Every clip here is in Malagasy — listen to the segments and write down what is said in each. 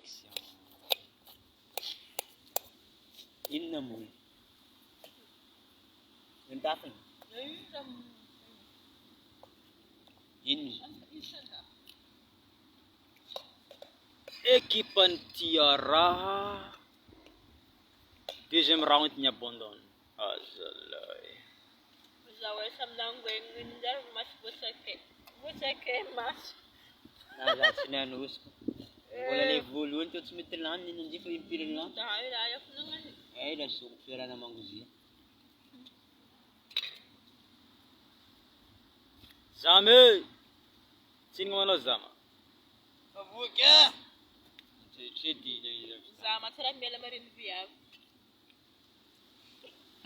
connexion. Inona moa? Yung tapin? Inona? Équipe anti-Araha. Deuxième round niya abandonne. Azalay. Zawai samlang gwengindar mas busake. Busake mas. Nasa sinanus ko. Wala na evoluan to sumitilan ni hindi pa impirin lang. Dahil ayak na nga. Eh, nasukira naman ko siya. Zame! Sino mo Zama? Pabuka! Chedi na yun. Zama, sarang bela marin biyag.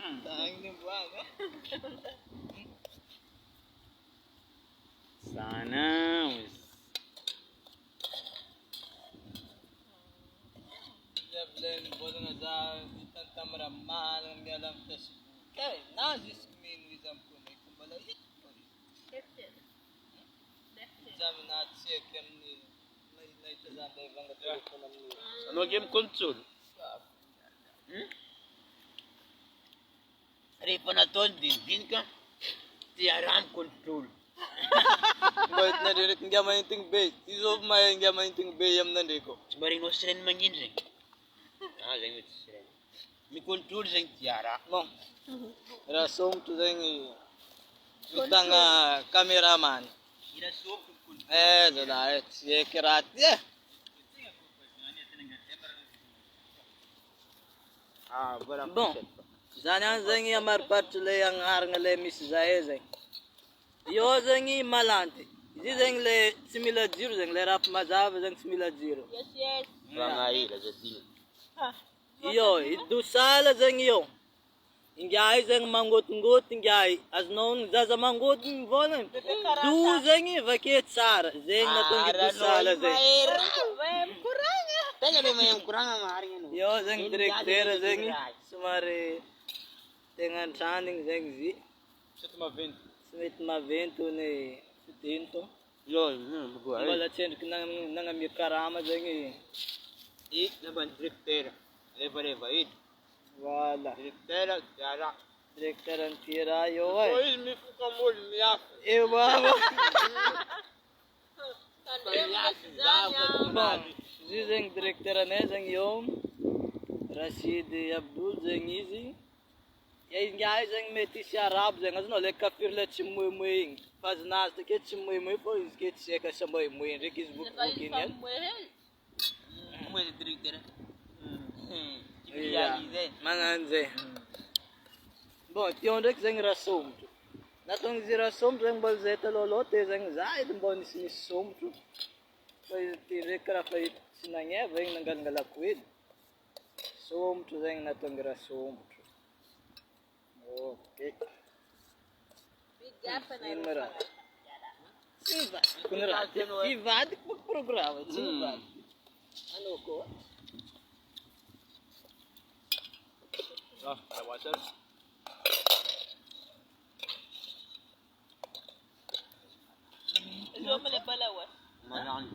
Tangin ng buwag, ha? Sana. Jablen, bola na sa itan tamaraman ang galang tas. Kaya, nazis min wizam ko na kumbalayit. Defter. Jam na siya kem ni. Nay tazam na ibang ko na ni. Ano game console? Ripa na to, din ka. Tiyaram control. Bait na direct nga mainting bay. Isof may nga mainting bay yam na deko. Sebaring Australian man yun rin. Zeng with Australian. Mi control zeng tiara. Mo. Rasom to zeng utang cameraman. Ina som control. Zada ye kirat ye. Bom. Zana zengi amar patule yang arngale mis zae. Yo zengi malante. Izi zeng le simila zero zeng le rap mazav zeng simila zero. Yes. Rangai la jadi. Yo, Itu sala zeng yo. Ingai zeng mangot ingai aznon zaza mangot volen. Du zengi vaket sar zeng na tongi du sala zeng. Wem kurang ya. Tanya memang yang kurang amarin no. Yo zeng director zengi sumare dengan sanding zeng zi. Smith Mavento ne dentro. Yo, boa. Wala chen nang mi karama zengi. Ik na ban director. Leva it. Wala. Director ang tira yo ay. Oy, mi fuka mol miak. Baba. Zeng director ne zeng yo. Rashid Abdul zeng izi. Yain guys zeng meti sharab zeng azno le kafir le chimui faz nas ke chimui po iske cheka chamui mui rekis book booking ya. Mui director. Manganze. Bom, tinha onde que zeng rasom. Na tong zira som zeng bol zeta lolote zeng zai dem bon sini som tu. Pai tire kara pai sinanya veng nanggal ngalakwid. Som tu zeng na tong rasom. Okay. Inmara. Siva. Kunra. Ivad ko programa. Siva. Ano ko? Ah, I watch it.